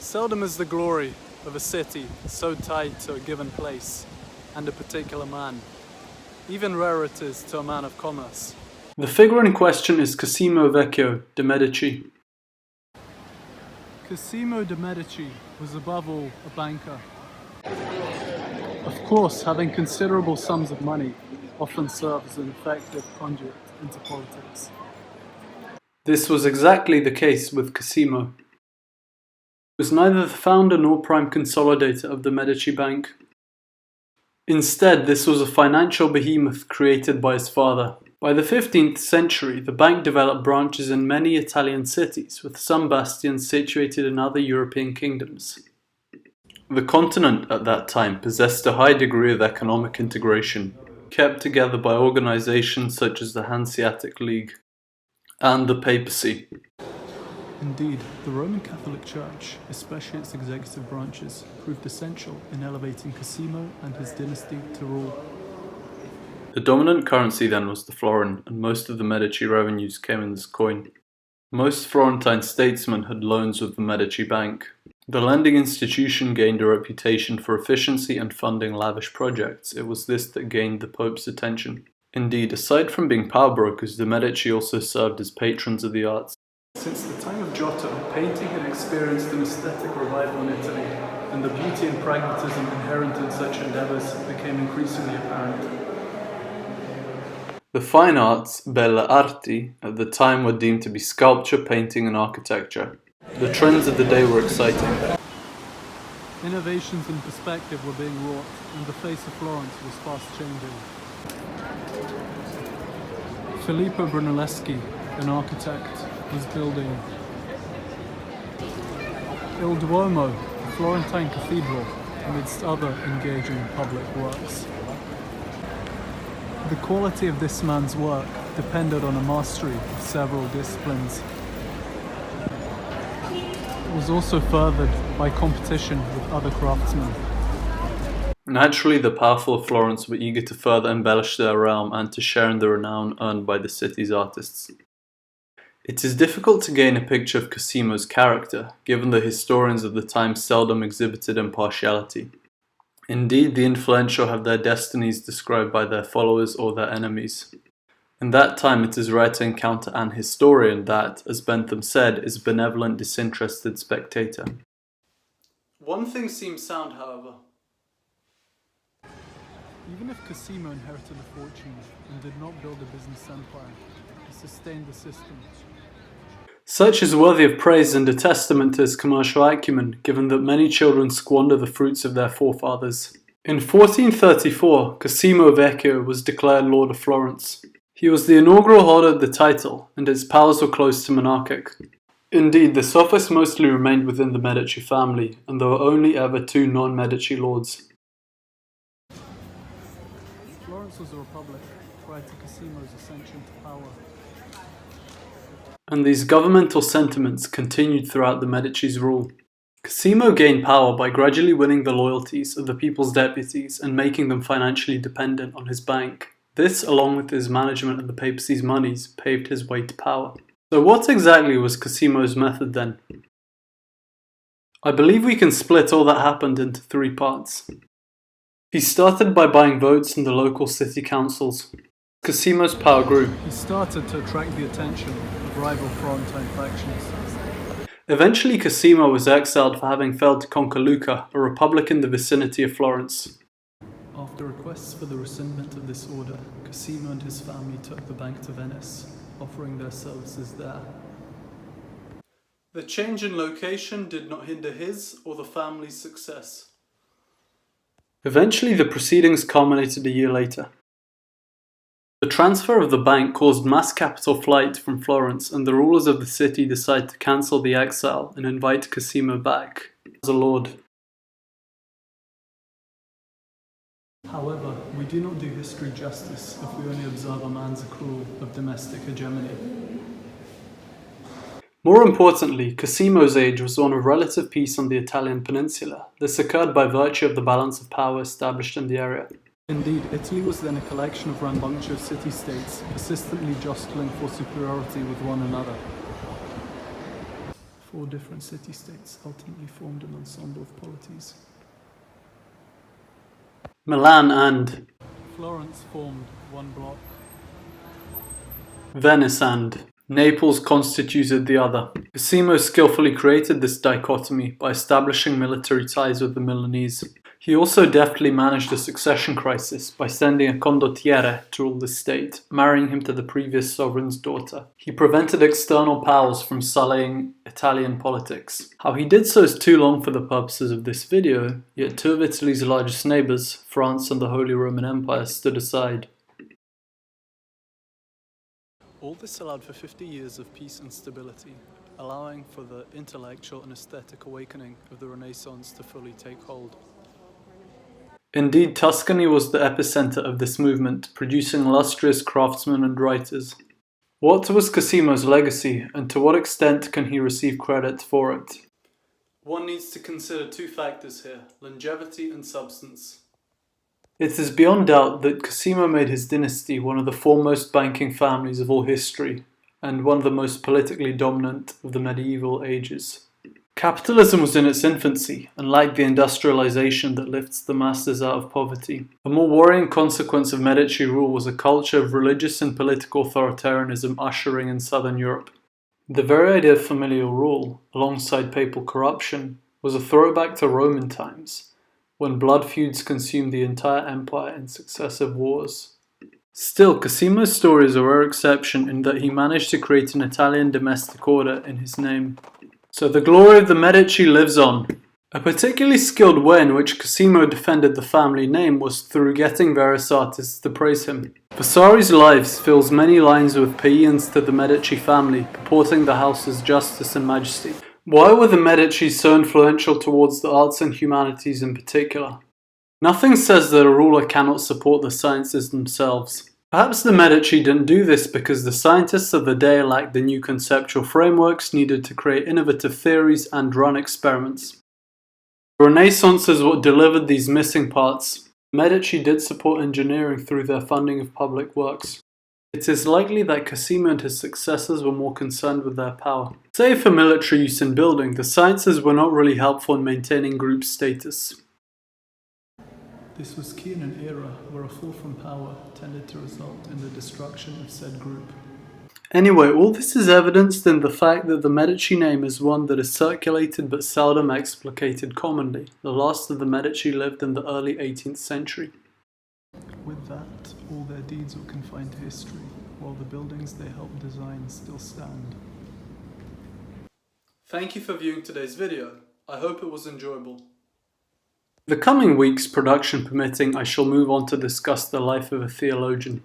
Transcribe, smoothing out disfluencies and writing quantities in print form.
Seldom is the glory of a city so tied to a given place and a particular man. Even rarer it is to a man of commerce. The figure in question is Cosimo Vecchio de' Medici. Cosimo de' Medici was above all a banker. Of course, having considerable sums of money often serves as an effective conduit into politics. This was exactly the case with Cosimo. He was neither the founder nor prime consolidator of the Medici Bank. Instead, this was a financial behemoth created by his father. By the 15th century, the bank developed branches in many Italian cities, with some bastions situated in other European kingdoms. The continent at that time possessed a high degree of economic integration, kept together by organizations such as the Hanseatic League and the papacy. Indeed, the Roman Catholic Church, especially its executive branches, proved essential in elevating Cosimo and his dynasty to rule. The dominant currency then was the florin, and most of the Medici revenues came in this coin. Most Florentine statesmen had loans with the Medici Bank. The lending institution gained a reputation for efficiency and funding lavish projects. It was this that gained the Pope's attention. Indeed, aside from being power brokers, the Medici also served as patrons of the arts. Since the time of Giotto, painting had experienced an aesthetic revival in Italy, and the beauty and pragmatism inherent in such endeavours became increasingly apparent. The fine arts, belle arti, at the time were deemed to be sculpture, painting and architecture. The trends of the day were exciting. Innovations in perspective were being wrought, and the face of Florence was fast changing. Filippo Brunelleschi, an architect, was building Il Duomo, the Florentine cathedral, amidst other engaging public works. The quality of this man's work depended on a mastery of several disciplines. It was also furthered by competition with other craftsmen. Naturally, the powerful of Florence were eager to further embellish their realm and to share in the renown earned by the city's artists. It is difficult to gain a picture of Cosimo's character, given the historians of the time seldom exhibited impartiality. Indeed, the influential have their destinies described by their followers or their enemies. In that time, it is rare to encounter an historian that, as Bentham said, is a benevolent, disinterested spectator. One thing seems sound, however. Even if Cosimo inherited a fortune and did not build a business empire, he sustained the system. Such is worthy of praise and a testament to his commercial acumen, given that many children squander the fruits of their forefathers. In 1434, Cosimo Vecchio was declared Lord of Florence. He was the inaugural holder of the title, and its powers were close to monarchic. Indeed, this office mostly remained within the Medici family, and there were only ever two non-Medici lords. Florence was a republic prior to Cosimo's ascension to power. And these governmental sentiments continued throughout the Medici's rule. Cosimo gained power by gradually winning the loyalties of the people's deputies and making them financially dependent on his bank. This, along with his management of the papacy's monies, paved his way to power. So what exactly was Cosimo's method then? I believe we can split all that happened into three parts. He started by buying votes in the local city councils. Cosimo's power grew. He started to attract the attention of rival Florentine factions. Eventually, Cosimo was exiled for having failed to conquer Lucca, a republic in the vicinity of Florence. After requests for the rescindment of this order, Cosimo and his family took the bank to Venice, offering their services there. The change in location did not hinder his or the family's success. Eventually, the proceedings culminated a year later. The transfer of the bank caused mass capital flight from Florence, and the rulers of the city decided to cancel the exile and invite Cosimo back as a lord. However, we do not do history justice if we only observe a man's accrual of domestic hegemony. More importantly, Cosimo's age was one of relative peace on the Italian peninsula. This occurred by virtue of the balance of power established in the area. Indeed, Italy was then a collection of rambunctious city-states, persistently jostling for superiority with one another. 4 different city-states ultimately formed an ensemble of polities. Milan and Florence formed one bloc. Venice and Naples constituted the other. Cosimo skillfully created this dichotomy by establishing military ties with the Milanese. He also deftly managed a succession crisis by sending a condottiere to rule the state, marrying him to the previous sovereign's daughter. He prevented external powers from sullying Italian politics. How he did so is too long for the purposes of this video, yet 2 of Italy's largest neighbours, France and the Holy Roman Empire, stood aside. All this allowed for 50 years of peace and stability, allowing for the intellectual and aesthetic awakening of the Renaissance to fully take hold. Indeed, Tuscany was the epicenter of this movement, producing illustrious craftsmen and writers. What was Cosimo's legacy, and to what extent can he receive credit for it? One needs to consider 2 factors here, longevity and substance. It is beyond doubt that Cosimo made his dynasty one of the foremost banking families of all history, and one of the most politically dominant of the medieval ages. Capitalism was in its infancy, and lacked the industrialization that lifts the masses out of poverty. A more worrying consequence of Medici rule was a culture of religious and political authoritarianism ushering in southern Europe. The very idea of familial rule, alongside papal corruption, was a throwback to Roman times, when blood feuds consumed the entire empire in successive wars. Still, Cosimo's story is a rare exception in that he managed to create an Italian domestic order in his name. So the glory of the Medici lives on. A particularly skilled way in which Cosimo defended the family name was through getting various artists to praise him. Vasari's Lives fills many lines with paeans to the Medici family, purporting the house's justice and majesty. Why were the Medici so influential towards the arts and humanities in particular? Nothing says that a ruler cannot support the sciences themselves. Perhaps the Medici didn't do this because the scientists of the day lacked the new conceptual frameworks needed to create innovative theories and run experiments. The Renaissance is what delivered these missing parts. The Medici did support engineering through their funding of public works. It is likely that Cosimo and his successors were more concerned with their power. Save for military use in building, the sciences were not really helpful in maintaining group status. This was key in an era where a fall from power tended to result in the destruction of said group. Anyway, all this is evidenced in the fact that the Medici name is one that is circulated but seldom explicated commonly. The last of the Medici lived in the early 18th century. With that, all their deeds were confined to history, while the buildings they helped design still stand. Thank you for viewing today's video. I hope it was enjoyable. The coming weeks, production permitting, I shall move on to discuss the life of a theologian.